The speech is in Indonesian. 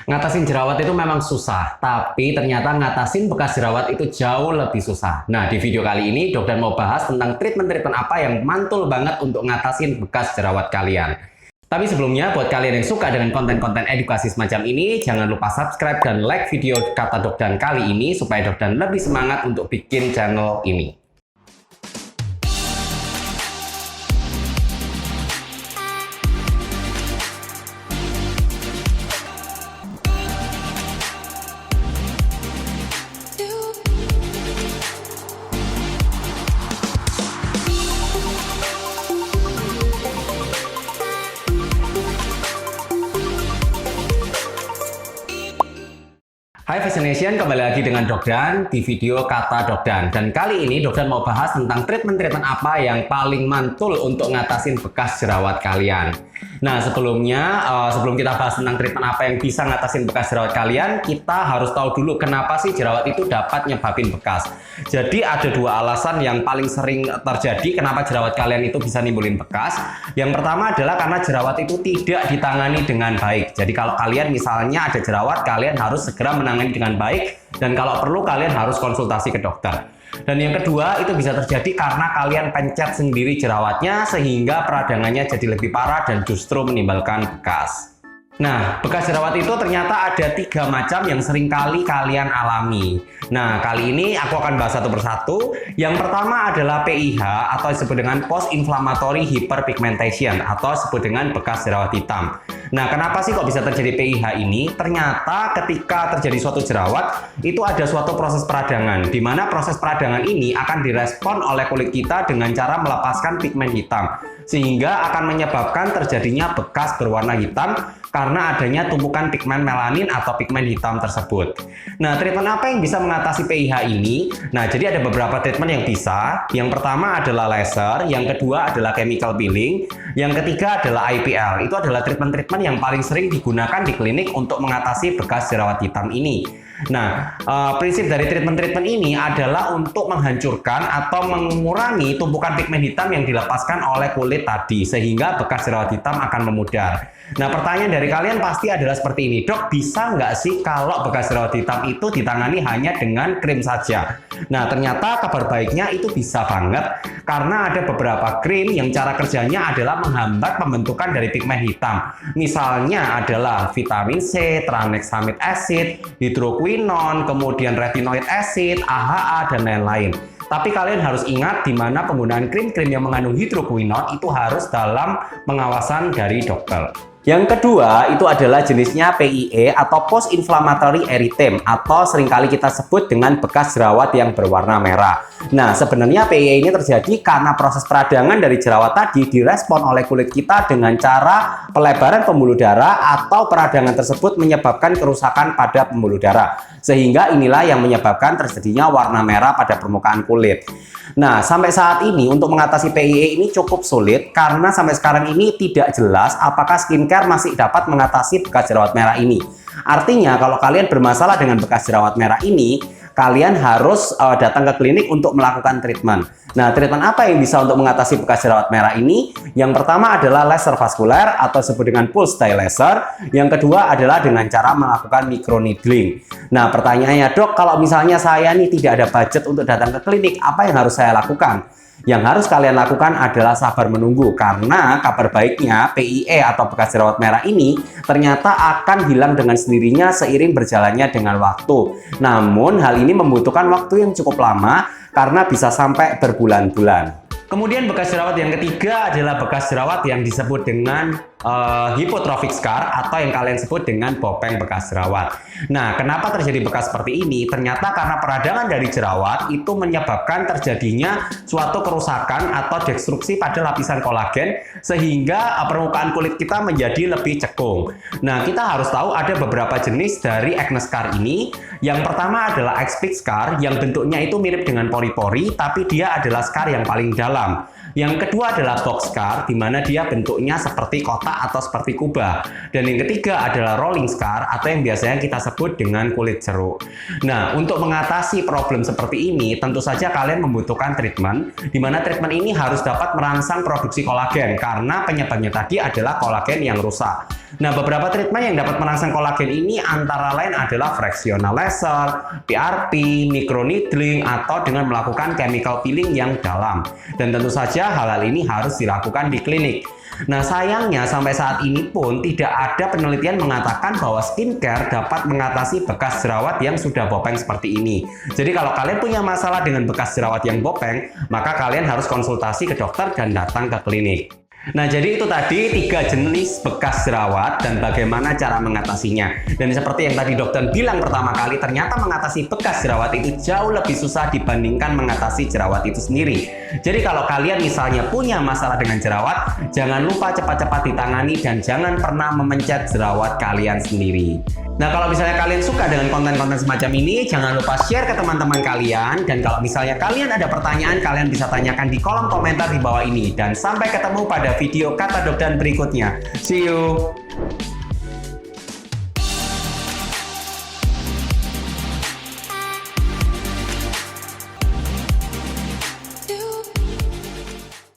Ngatasin jerawat itu memang susah, tapi ternyata ngatasin bekas jerawat itu jauh lebih susah. Nah, di video kali ini dokter mau bahas tentang treatment-treatment apa yang mantul banget untuk ngatasin bekas jerawat kalian. Tapi sebelumnya, buat kalian yang suka dengan konten-konten edukasi semacam ini, jangan lupa subscribe dan like video kata Dokdan kali ini supaya Dokdan lebih semangat untuk bikin channel ini. Hai Fashion Nation, kembali lagi dengan Dokdan di video Kata Dokdan. Dan kali ini Dokdan mau bahas tentang treatment-treatment apa yang paling mantul untuk ngatasin bekas jerawat kalian. Nah, sebelum kita bahas tentang treatment apa yang bisa ngatasin bekas jerawat kalian, kita harus tahu dulu kenapa sih jerawat itu dapat nyebabin bekas. Jadi ada dua alasan yang paling sering terjadi kenapa jerawat kalian itu bisa nimbulin bekas. Yang pertama adalah karena jerawat itu tidak ditangani dengan baik. Jadi kalau kalian misalnya ada jerawat, kalian harus segera menangani dengan baik, dan kalau perlu kalian harus konsultasi ke dokter. Dan yang kedua, itu bisa terjadi karena kalian pencet sendiri jerawatnya sehingga peradangannya jadi lebih parah dan justru menimbulkan bekas. Nah, bekas jerawat itu ternyata ada 3 macam yang sering kali kalian alami. Nah, kali ini aku akan bahas satu persatu. Yang pertama adalah PIH atau disebut dengan Post Inflammatory Hyperpigmentation atau disebut dengan bekas jerawat hitam. Nah, kenapa sih kok bisa terjadi PIH ini? Ternyata ketika terjadi suatu jerawat, itu ada suatu proses peradangan, di mana proses peradangan ini akan direspon oleh kulit kita dengan cara melepaskan pigmen hitam, sehingga akan menyebabkan terjadinya bekas berwarna hitam karena adanya tumpukan pigmen melanin atau pigmen hitam tersebut. Nah, treatment apa yang bisa mengatasi PIH ini? Nah, jadi ada beberapa treatment yang bisa. Yang pertama adalah laser, yang kedua adalah chemical peeling, yang ketiga adalah IPL. Itu adalah treatment-treatment yang paling sering digunakan di klinik untuk mengatasi bekas jerawat hitam ini. Nah, prinsip dari treatment-treatment ini adalah untuk menghancurkan atau mengurangi tumpukan pigmen hitam yang dilepaskan oleh kulit tadi, sehingga bekas jerawat hitam akan memudar. Nah, pertanyaan dari kalian pasti adalah seperti ini, Dok, bisa nggak sih kalau bekas jerawat hitam itu ditangani hanya dengan krim saja? Nah, ternyata kabar baiknya itu bisa banget, karena ada beberapa krim yang cara kerjanya adalah menghambat pembentukan dari pigmen hitam. Misalnya adalah vitamin C, tranexamic acid, hidroquinone, kemudian retinoid acid, AHA, dan lain-lain. Tapi kalian harus ingat di mana penggunaan krim-krim yang mengandung hidroquinone itu harus dalam pengawasan dari dokter. Yang kedua itu adalah jenisnya PIE atau Post Inflammatory Erythema atau seringkali kita sebut dengan bekas jerawat yang berwarna merah. Nah, sebenarnya PIE ini terjadi karena proses peradangan dari jerawat tadi direspon oleh kulit kita dengan cara pelebaran pembuluh darah atau peradangan tersebut menyebabkan kerusakan pada pembuluh darah. Sehingga inilah yang menyebabkan terjadinya warna merah pada permukaan kulit. Nah, sampai saat ini untuk mengatasi PIE ini cukup sulit karena sampai sekarang ini tidak jelas apakah skincare masih dapat mengatasi bekas jerawat merah ini. Artinya kalau kalian bermasalah dengan bekas jerawat merah ini, kalian harus datang ke klinik untuk melakukan treatment. Nah, treatment apa yang bisa untuk mengatasi bekas jerawat merah ini? Yang pertama adalah laser vaskuler atau disebut dengan pulse dye laser. Yang kedua adalah dengan cara melakukan microneedling. Nah, pertanyaannya, Dok, kalau misalnya saya nih tidak ada budget untuk datang ke klinik, apa yang harus saya lakukan? Yang harus kalian lakukan adalah sabar menunggu, karena kabar baiknya PIE atau bekas jerawat merah ini ternyata akan hilang dengan sendirinya seiring berjalannya dengan waktu. Namun hal ini membutuhkan waktu yang cukup lama karena bisa sampai berbulan-bulan. Kemudian bekas jerawat yang ketiga adalah bekas jerawat yang disebut dengan hypertrophic scar atau yang kalian sebut dengan bopeng bekas jerawat. Nah, kenapa terjadi bekas seperti ini? Ternyata karena peradangan dari jerawat itu menyebabkan terjadinya suatu kerusakan atau destruksi pada lapisan kolagen sehingga permukaan kulit kita menjadi lebih cekung. Nah, kita harus tahu ada beberapa jenis dari acne scar ini. Yang pertama adalah ice pick scar yang bentuknya itu mirip dengan pori-pori tapi dia adalah scar yang paling dalam. Yang kedua adalah box scar, di mana dia bentuknya seperti kotak atau seperti kubah. Dan yang ketiga adalah rolling scar atau yang biasanya kita sebut dengan kulit jeruk. Nah, untuk mengatasi problem seperti ini, tentu saja kalian membutuhkan treatment, di mana treatment ini harus dapat merangsang produksi kolagen karena penyebabnya tadi adalah kolagen yang rusak. Nah, beberapa treatment yang dapat merangsang kolagen ini antara lain adalah fractional laser, PRP, microneedling, atau dengan melakukan chemical peeling yang dalam. Dan tentu saja hal-hal ini harus dilakukan di klinik. Nah, sayangnya sampai saat ini pun tidak ada penelitian mengatakan bahwa skincare dapat mengatasi bekas jerawat yang sudah bopeng seperti ini. Jadi kalau kalian punya masalah dengan bekas jerawat yang bopeng, maka kalian harus konsultasi ke dokter dan datang ke klinik. Nah, jadi itu tadi 3 jenis bekas jerawat dan bagaimana cara mengatasinya. Dan seperti yang tadi dokter bilang pertama kali, ternyata mengatasi bekas jerawat itu jauh lebih susah dibandingkan mengatasi jerawat itu sendiri. Jadi kalau kalian misalnya punya masalah dengan jerawat, jangan lupa cepat-cepat ditangani dan jangan pernah memencet jerawat kalian sendiri. Nah, kalau misalnya kalian suka dengan konten-konten semacam ini, jangan lupa share ke teman-teman kalian. Dan kalau misalnya kalian ada pertanyaan, kalian bisa tanyakan di kolom komentar di bawah ini. Dan sampai ketemu pada video Kata Dokdan berikutnya. See you!